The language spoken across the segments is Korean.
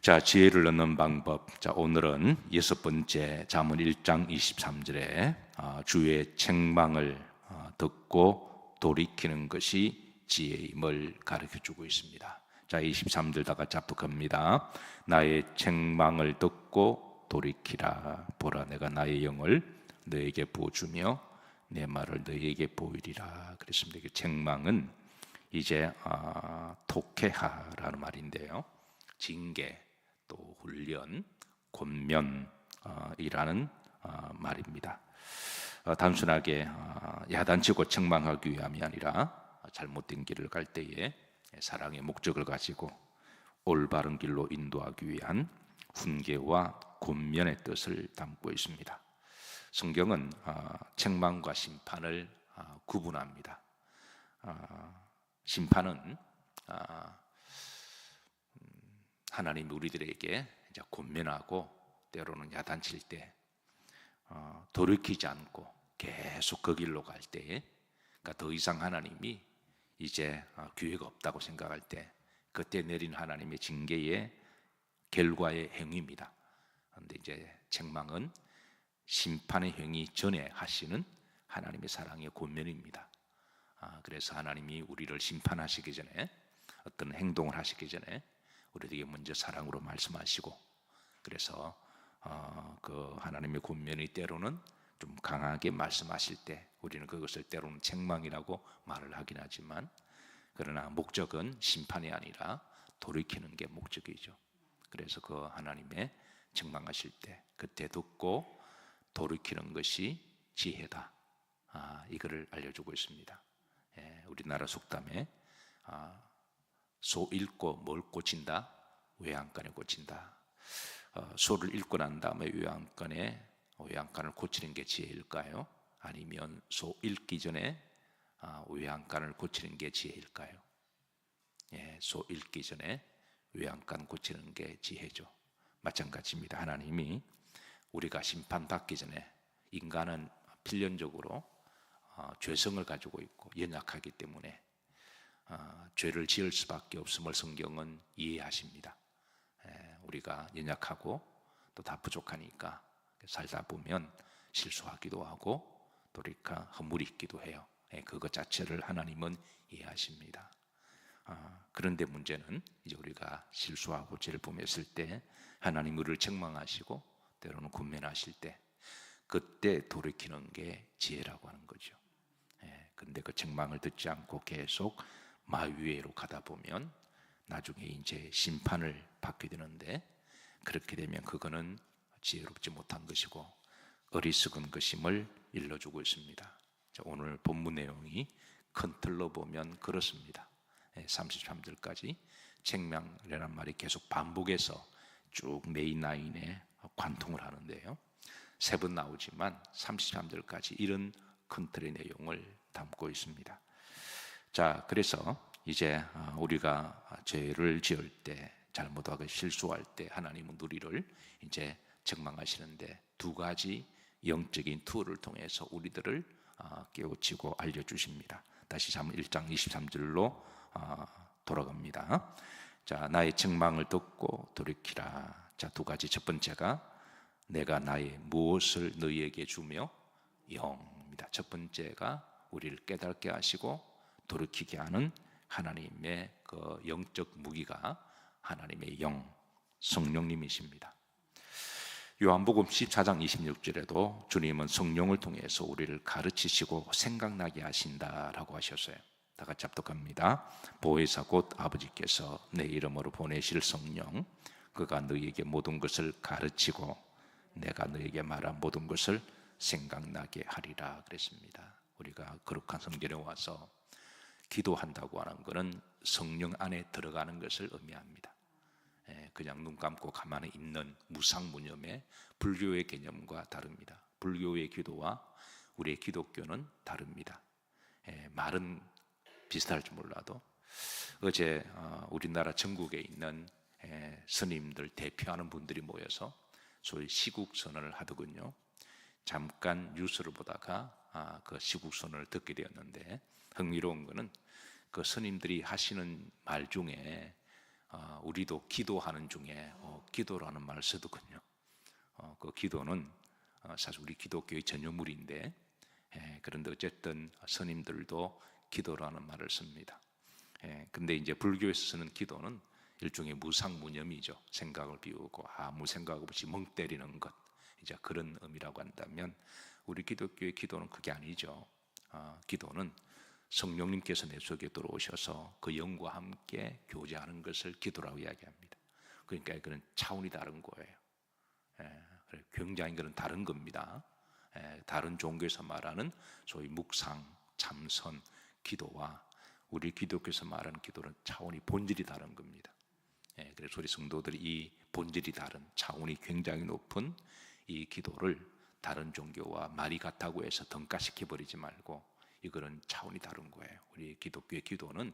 자, 지혜를 얻는 방법. 자, 오늘은 6번째 잠언 1장 23절에 주의 책망을 듣고 돌이키는 것이 지혜임을 가르쳐주고 있습니다. 자, 23절 다 같이 합독합니다. 나의 책망을 듣고 돌이키라. 보라, 내가 나의 영을 너에게 부어주며 내 말을 너에게 보이리라. 그랬습니다. 그 책망은 이제 독해하라는 말인데요, 징계, 또 훈련, 권면이라는 말입니다. 단순하게 야단치고 책망하기 위함이 아니라 잘못된 길을 갈 때에 사랑의 목적을 가지고 올바른 길로 인도하기 위한 훈계와 권면의 뜻을 담고 있습니다. 성경은 책망과 심판을 구분합니다. 심판은 하나님이 우리들에게 이제 권면하고 때로는 야단칠 때 돌이키지 않고 계속 그 길로 갈 때에, 그러니까 더 이상 하나님이 이제 기회가 없다고 생각할 때, 그때 내린 하나님의 징계의 결과의 행위입니다. 그런데 이제 책망은 심판의 행위 전에 하시는 하나님의 사랑의 권면입니다. 그래서 하나님이 우리를 심판하시기 전에, 어떤 행동을 하시기 전에 우리에게 먼저 사랑으로 말씀하시고, 그래서 그 하나님의 권면이 때로는 좀 강하게 말씀하실 때 우리는 그것을 때로는 책망이라고 말을 하긴 하지만, 그러나 목적은 심판이 아니라 돌이키는 게 목적이죠. 그래서 그 하나님의 책망하실 때 그때 듣고 돌이키는 것이 지혜다, 이거를 알려주고 있습니다. 우리나라 속담에 소 읽고 뭘 고친다? 외양간에 고친다. 소를 읽고 난 다음에 외양간을 고치는 게 지혜일까요? 아니면 소 읽기 전에 외양간을 고치는 게 지혜일까요? 소 읽기 전에 외양간 고치는 게 지혜죠. 마찬가지입니다. 하나님이 우리가 심판받기 전에, 인간은 필연적으로 죄성을 가지고 있고 연약하기 때문에 죄를 지을 수밖에 없음을 성경은 이해하십니다. 우리가 연약하고 또 다 부족하니까 살다 보면 실수하기도 하고 또 우리가 허물이 있기도 해요. 그것 자체를 하나님은 이해하십니다. 그런데 문제는 이제 우리가 실수하고 죄를 범했을 때 하나님 우리를 책망하시고 때로는 권면하실 때, 그때 돌이키는 게 지혜라고 하는 거죠. 근데 그 책망을 듣지 않고 계속 마위로 가다 보면 나중에 이제 심판을 받게 되는데, 그렇게 되면 그거는 지혜롭지 못한 것이고 어리석은 것임을 일러주고 있습니다. 자, 오늘 본문 내용이 큰 틀로 보면 그렇습니다. 33절까지 책망이라는 말이 계속 반복해서 쭉 메인 라인에 관통을 하는데요, 3번 나오지만 33절까지 이런 큰 틀의 내용을 담고 있습니다. 자, 그래서 이제 우리가 죄를 지을 때, 잘못하고 실수할 때 하나님은 우리를 이제 책망하시는데, 2가지 영적인 툴을 통해서 우리들을 깨우치고 알려주십니다. 다시 잠언 1장 23절로 돌아갑니다. 자, 나의 책망을 듣고 돌이키라. 자, 2가지. 첫 번째가 내가 나의 무엇을 너희에게 주며? 영입니다. 첫 번째가 우리를 깨닫게 하시고 돌이키게 하는 하나님의 그 영적 무기가 하나님의 영, 성령님이십니다. 요한복음 14장 26절에도 주님은 성령을 통해서 우리를 가르치시고 생각나게 하신다라고 하셨어요. 다 같이 합독합니다. 보혜사 곧 아버지께서 내 이름으로 보내실 성령, 그가 너희에게 모든 것을 가르치고 내가 너희에게 말한 모든 것을 생각나게 하리라 그랬습니다. 우리가 거룩한 성전에 와서 기도한다고 하는 것은 성령 안에 들어가는 것을 의미합니다. 그냥 눈 감고 가만히 있는 무상무념의 불교의 개념과 다릅니다. 불교의 기도와 우리의 기독교는 다릅니다. 말은 비슷할지 몰라도 어제 우리나라 전국에 있는 스님들 대표하는 분들이 모여서 소위 시국선언을 하더군요. 잠깐 뉴스를 보다가 그 시국선언을 듣게 되었는데, 흥미로운 것은 그 스님들이 하시는 말 중에 우리도 기도하는 중에 기도라는 말을 쓰더군요. 그 기도는 사실 우리 기독교의 전유물인데, 그런데 어쨌든 스님들도 기도라는 말을 씁니다. 근데 이제 불교에서 쓰는 기도는 일종의 무상무념이죠. 생각을 비우고 아무 생각 없이 멍 때리는 것, 이제 그런 의미라고 한다면, 우리 기독교의 기도는 그게 아니죠. 기도는 성령님께서 내 속에 들어오셔서 그 영과 함께 교제하는 것을 기도라고 이야기합니다. 그러니까 그런 차원이 다른 거예요. 굉장히 그런 다른 겁니다. 다른 종교에서 말하는 소위 묵상, 참선, 기도와 우리 기독교에서 말하는 기도는 차원이 본질이 다른 겁니다. 그래서 우리 성도들이 이 본질이 다른, 차원이 굉장히 높은 이 기도를 다른 종교와 말이 같다고 해서 등가시켜 버리지 말고, 이거는 차원이 다른 거예요. 우리 기독교의 기도는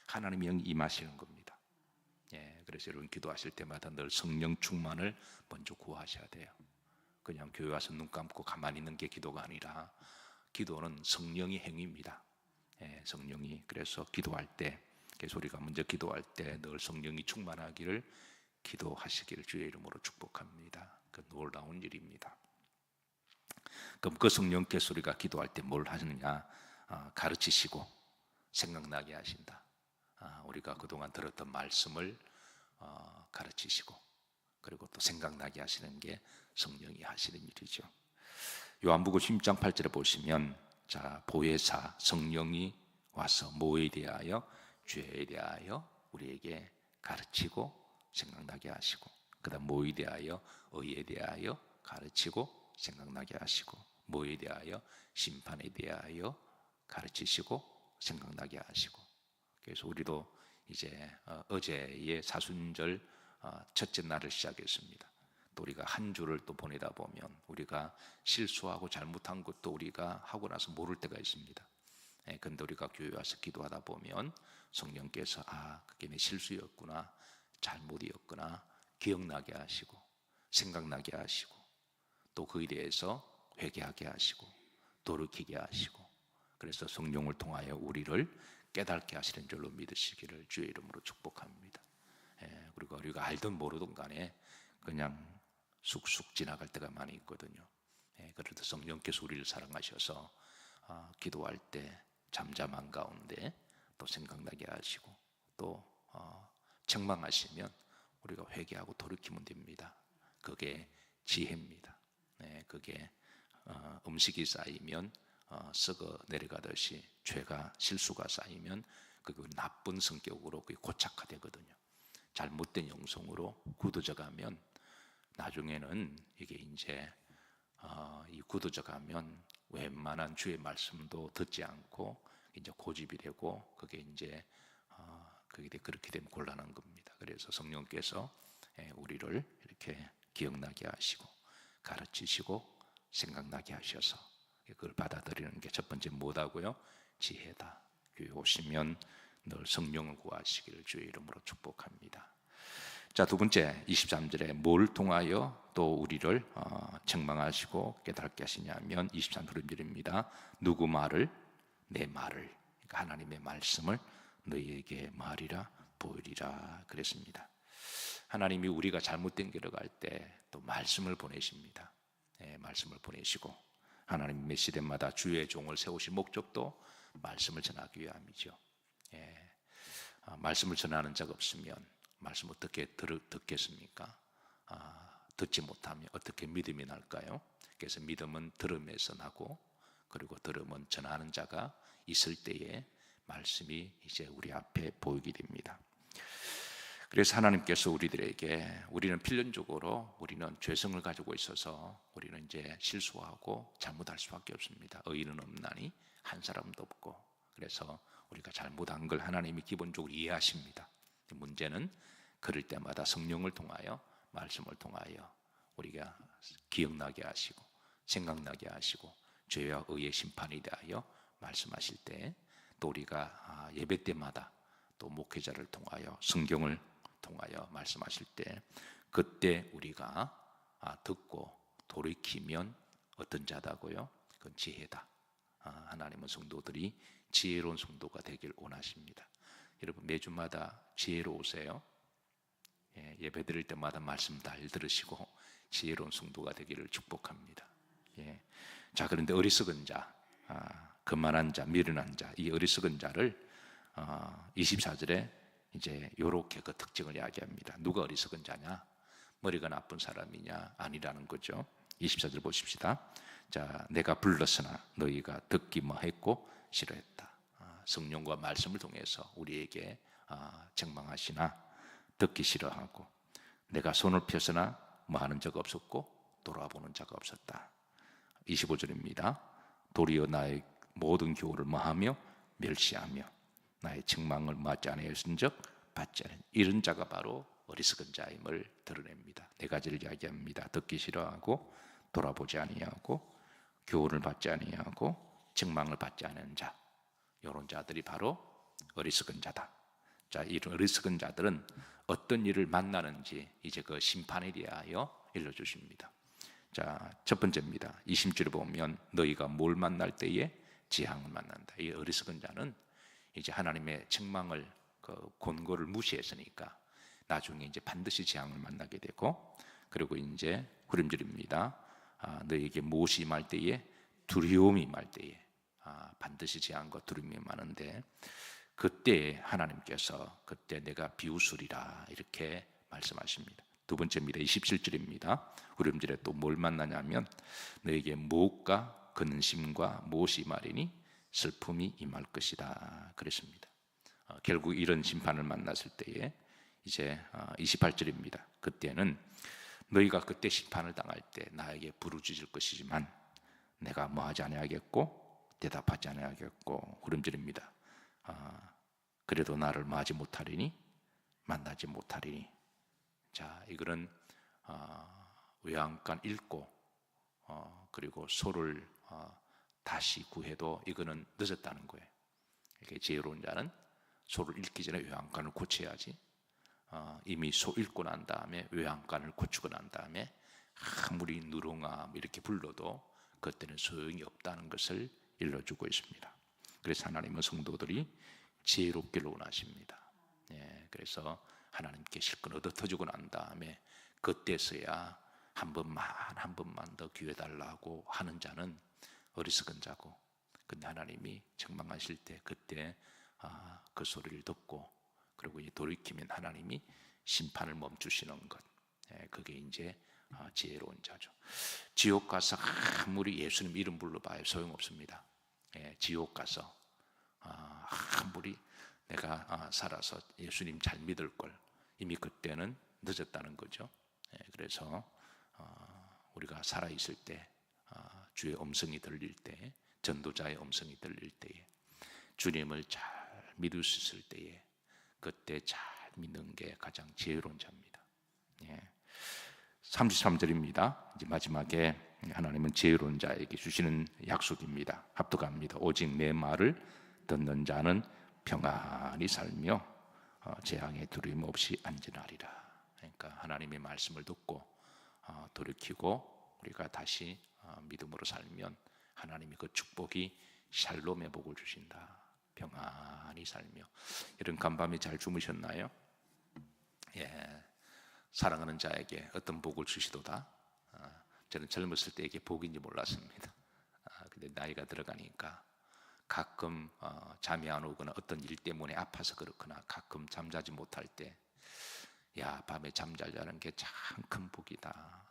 하나님의 영이 임하시는 겁니다. 그래서 여러분 기도하실 때마다 늘 성령 충만을 먼저 구하셔야 돼요. 그냥 교회 와서 눈 감고 가만히 있는 게 기도가 아니라, 기도는 성령의 행위입니다. 성령이, 그래서 기도할 때, 그래서 우리가 먼저 기도할 때 늘 성령이 충만하기를 기도하시기를 주의 이름으로 축복합니다. 그 놀라운 일입니다. 그럼 그 성령께서 우리가 기도할 때 뭘 하느냐? 가르치시고 생각나게 하신다. 우리가 그동안 들었던 말씀을 가르치시고, 그리고 또 생각나게 하시는 게 성령이 하시는 일이죠. 요한복음 16장 8절에 보시면, 자, 보혜사 성령이 와서 뭐에 대하여? 죄에 대하여 우리에게 가르치고 생각나게 하시고, 그 다음 뭐에 대하여? 의에 대하여 가르치고 생각나게 하시고, 뭐에 대하여? 심판에 대하여 가르치시고 생각나게 하시고. 그래서 우리도 이제 어제의 사순절 첫째 날을 시작했습니다. 또 우리가 한 주를 또 보내다 보면 우리가 실수하고 잘못한 것도 우리가 하고 나서 모를 때가 있습니다. 근데 우리가 교회 와서 기도하다 보면 성령께서 그게 내 실수였구나, 잘못이었구나 기억나게 하시고 생각나게 하시고, 또 그에 대해서 회개하게 하시고 돌이키게 하시고, 그래서 성령을 통하여 우리를 깨닫게 하시는 줄로 믿으시기를 주의 이름으로 축복합니다. 그리고 우리가 알든 모르든 간에 그냥 쑥쑥 지나갈 때가 많이 있거든요. 그래도 성령께서 우리를 사랑하셔서 기도할 때 잠잠한 가운데 또 생각나게 하시고, 또 책망하시면 우리가 회개하고 돌이키면 됩니다. 그게 지혜입니다. 그게 음식이 쌓이면 썩어 내려가듯이 죄가, 실수가 쌓이면 그게 나쁜 성격으로 그게 고착화되거든요. 잘못된 영성으로 굳어져 가면 나중에는 이게 이제 이 굳어져 가면 웬만한 주의 말씀도 듣지 않고 이제 고집이 되고, 그게 이제 그렇게 되면 곤란한 겁니다. 그래서 성령께서 우리를 이렇게 기억나게 하시고 가르치시고 생각나게 하셔서 그걸 받아들이는 게 첫 번째 뭐다고요? 지혜다. 교회 오시면 늘 성령을 구하시기를 주의 이름으로 축복합니다. 자, 두 번째 23절에 뭘 통하여 또 우리를 책망하시고 깨닫게 하시냐면 23절입니다. 누구 말을? 내 말을, 그러니까 하나님의 말씀을 너희에게 말이라 보이리라 그랬습니다. 하나님이 우리가 잘못된 길을 갈 때 또 말씀을 보내십니다. 말씀을 보내시고, 하나님 몇 시대마다 주의 종을 세우신 목적도 말씀을 전하기 위함이죠. 말씀을 전하는 자가 없으면 말씀 어떻게 듣겠습니까? 듣지 못하면 어떻게 믿음이 날까요? 그래서 믿음은 들음에서 나고, 그리고 들음은 전하는 자가 있을 때에 말씀이 이제 우리 앞에 보이게 됩니다. 그래서 하나님께서 우리들에게, 우리는 필연적으로 우리는 죄성을 가지고 있어서 우리는 이제 실수하고 잘못할 수밖에 없습니다. 의인은 없나니 한 사람도 없고, 그래서 우리가 잘못한 걸 하나님이 기본적으로 이해하십니다. 문제는 그럴 때마다 성령을 통하여, 말씀을 통하여 우리가 기억나게 하시고 생각나게 하시고 죄와 의의 심판에 대하여 말씀하실 때, 또 우리가 예배 때마다 또 목회자를 통하여 성경을 통하여 말씀하실 때, 그때 우리가 듣고 돌이키면 어떤 자다고요? 그건 지혜다. 하나님은 성도들이 지혜로운 성도가 되길 원하십니다. 여러분 매주마다 지혜로우세요? 예배 드릴 때마다 말씀 잘 들으시고 지혜로운 성도가 되기를 축복합니다. 자, 그런데 어리석은 자, 거만한 자, 미련한 자, 이 어리석은 자를 24절에 이제 요렇게 그 특징을 이야기합니다. 누가 어리석은 자냐? 머리가 나쁜 사람이냐? 아니라는 거죠. 24절 보십시다. 자, 내가 불렀으나 너희가 듣기 뭐했고 싫어했다. 성령과 말씀을 통해서 우리에게 책망하시나 듣기 싫어하고, 내가 손을 펴서나 뭐 하는 적 없었고 돌아보는 자가 없었다. 25절입니다. 도리어 나의 모든 교훈을 뭐하며 멸시하며 나의 책망을 맞지 아니하였은즉 받지 않은 이런 자가 바로 어리석은 자임을 드러냅니다. 네 가지를 이야기합니다. 듣기 싫어하고 돌아보지 아니하고 교훈을 받지 아니하고 책망을 받지 않은 자, 이런 자들이 바로 어리석은 자다. 자, 이런 어리석은 자들은 어떤 일을 만나는지 이제 그 심판에 대하여 일러주십니다. 자, 첫 번째입니다. 20절에 보면 너희가 뭘 만날 때에 재앙을 만난다. 이 어리석은 자는 이제 하나님의 책망을 그 권고를 무시했으니까 나중에 이제 반드시 재앙을 만나게 되고, 그리고 이제 후렴절입니다. 너희에게 무엇이 임할 때에 두려움이 임할 때에 반드시 재앙과 두려움이 임하는데, 그때 하나님께서 그때 내가 비웃으리라 이렇게 말씀하십니다. 두 번째입니다. 27절입니다. 후렴절에 또 뭘 만나냐면 너에게 무엇과 근심과 무엇이 임하리니 슬픔이 임할 것이다 그랬습니다. 결국 이런 심판을 만났을 때에 이제 28절입니다. 그때는 너희가 그때 심판을 당할 때 나에게 부르짖을 것이지만 내가 뭐하지 아니하겠고 대답하지 아니하겠고, 후렴절입니다. 그래도 나를 맞지 못하리니 만나지 못하리니. 자, 이거는 외양간 읽고 그리고 소를 다시 구해도 이거는 늦었다는 거예요. 이렇게 지혜로운 자는 소를 읽기 전에 외양간을 고쳐야지. 이미 소 읽고 난 다음에 외양간을 고치고 난 다음에 아무리 누룽아 이렇게 불러도 그때는 소용이 없다는 것을 일러주고 있습니다. 그래서 하나님은 성도들이 지혜롭기를 원하십니다. 그래서 하나님께 실컷 얻어 터지고 난 다음에 그때서야 한 번만 더 기회 달라고 하는 자는 어리석은 자고, 근데 하나님이 책망하실 때 그때 그 소리를 듣고 그리고 돌이키면 하나님이 심판을 멈추시는 것, 그게 이제 지혜로운 자죠. 지옥 가서 아무리 예수님 이름 불러봐야 소용없습니다. 지옥 가서 아무리 내가 살아서 예수님 잘 믿을 걸, 이미 그때는 늦었다는 거죠. 그래서 우리가 살아있을 때 주의 음성이 들릴 때, 전도자의 음성이 들릴 때에, 주님을 잘 믿을 수 있을 때에 그때 잘 믿는 게 가장 지혜로운 자입니다. 33절입니다. 이제 마지막에 하나님은 지혜로운 자에게 주시는 약속입니다. 합독합니다. 오직 내 말을 듣는 자는 평안히 살며 재앙에 두려움 없이 안전하리라. 그러니까 하나님의 말씀을 듣고 돌이키고 우리가 다시 믿음으로 살면 하나님이 그 축복이 샬롬의 복을 주신다. 평안히 살며. 이런 간밤에 잘 주무셨나요? 사랑하는 자에게 어떤 복을 주시도다. 저는 젊었을 때 이게 복인지 몰랐습니다. 근데 나이가 들어가니까 가끔 잠이 안 오거나 어떤 일 때문에 아파서 그렇거나 가끔 잠자지 못할 때, 야, 밤에 잠잘 자는 게 참 큰 복이다.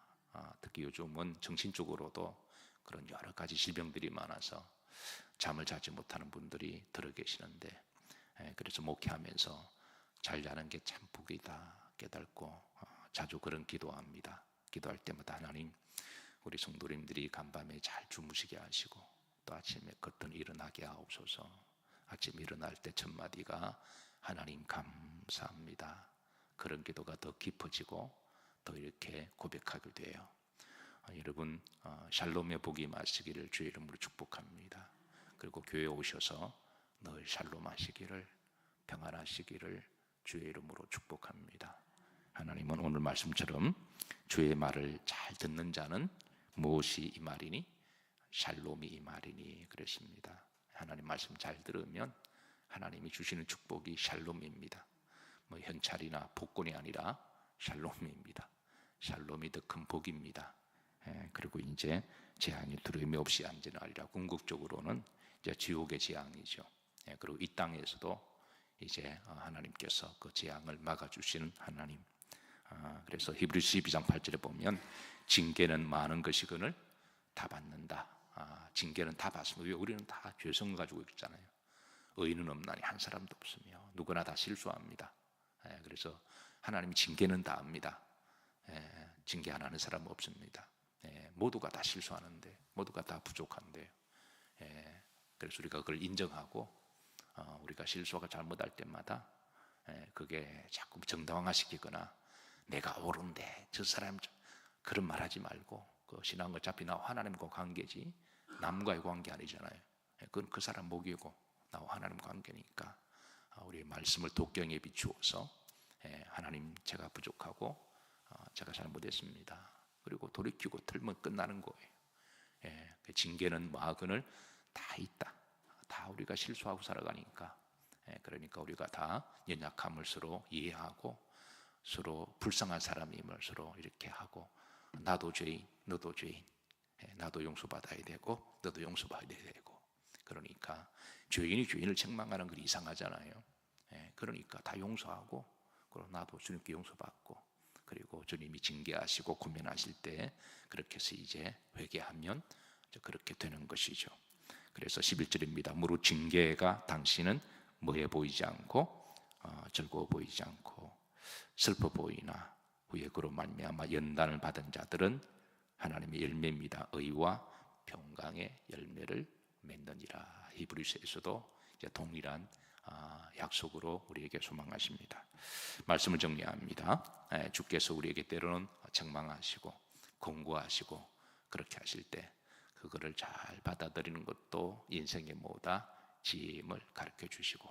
특히 요즘은 정신적으로도 그런 여러 가지 질병들이 많아서 잠을 자지 못하는 분들이 들어 계시는데, 그래서 목회하면서 잘 자는 게 참 복이다 깨닫고 자주 그런 기도합니다. 기도할 때마다 하나님, 우리 성도님들이 간밤에 잘 주무시게 하시고 또 아침에 거뜬 일어나게 하옵소서. 아침 일어날 때 첫 마디가 하나님 감사합니다. 그런 기도가 더 깊어지고 더 이렇게 고백하게 돼요. 여러분, 샬롬의 복이 임하시기를 주의 이름으로 축복합니다. 그리고 교회에 오셔서 늘 샬롬 하시기를, 평안하시기를 주의 이름으로 축복합니다. 하나님은 오늘 말씀처럼 주의 말을 잘 듣는 자는 무엇이 임하리니? 샬롬이 임하리니 그러십니다. 하나님 말씀 잘 들으면 하나님이 주시는 축복이 샬롬입니다. 뭐 현찰이나 복권이 아니라 샬롬입니다. 샬롬이 더 큰 복입니다. 그리고 이제 재앙이 두려움이 없이 안전하리라. 궁극적으로는 이제 지옥의 재앙이죠. 그리고 이 땅에서도 이제 하나님께서 그 재앙을 막아주시는 하나님. 그래서 히브리서 12장 8절에 보면 징계는 많은 것이거늘 다 받는다. 징계는 다 받습니다. 왜? 우리는 다 죄성을 가지고 있잖아요. 의인은 없나니 한 사람도 없으며 누구나 다 실수합니다. 그래서 하나님이 징계는 다 합니다. 징계 안 하는 사람은 없습니다. 모두가 다 실수하는데, 모두가 다 부족한데요. 그래서 우리가 그걸 인정하고 우리가 실수가 잘못할 때마다 그게 자꾸 정당화시키거나 내가 옳은데 저 사람 그런 말하지 말고, 그 신앙은 어차피 나와 하나님과 관계지 남과의 관계 아니잖아요. 그건 그 사람 목이고 나와 하나님 관계니까 우리의 말씀을 독경에 비추어서 하나님, 제가 부족하고 제가 잘못했습니다. 그리고 돌이키고 틀면 끝나는 거예요. 그 징계는 마근을 다 있다. 다 우리가 실수하고 살아가니까. 그러니까 우리가 다 연약함을 서로 이해하고 서로 불쌍한 사람임을 서로 이렇게 하고, 나도 죄인, 너도 죄인, 나도 용서받아야 되고 너도 용서받아야 되고. 그러니까 죄인이 죄인을 책망하는 건 이상하잖아요. 그러니까 다 용서하고, 그리고 나도 주님께 용서받고, 그리고 주님이 징계하시고 권면하실 때 그렇게 해서 이제 회개하면 그렇게 되는 것이죠. 그래서 11절입니다. 무릇 징계가 당신은 뭐해 보이지 않고 즐거워 보이지 않고 슬퍼 보이나 후에 그로 말미암아 연단을 받은 자들은 하나님의 열매입니다. 의와 평강의 열매를 맺느니라. 히브리서에서도 이제 동일한 약속으로 우리에게 소망하십니다. 말씀을 정리합니다. 주께서 우리에게 때로는 책망하시고 권고하시고 그렇게 하실 때 그거를 잘 받아들이는 것도 인생의 뭐다? 지혜임을 가르쳐 주시고,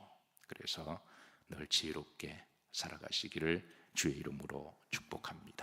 그래서 늘 지혜롭게 살아가시기를 주의 이름으로 축복합니다.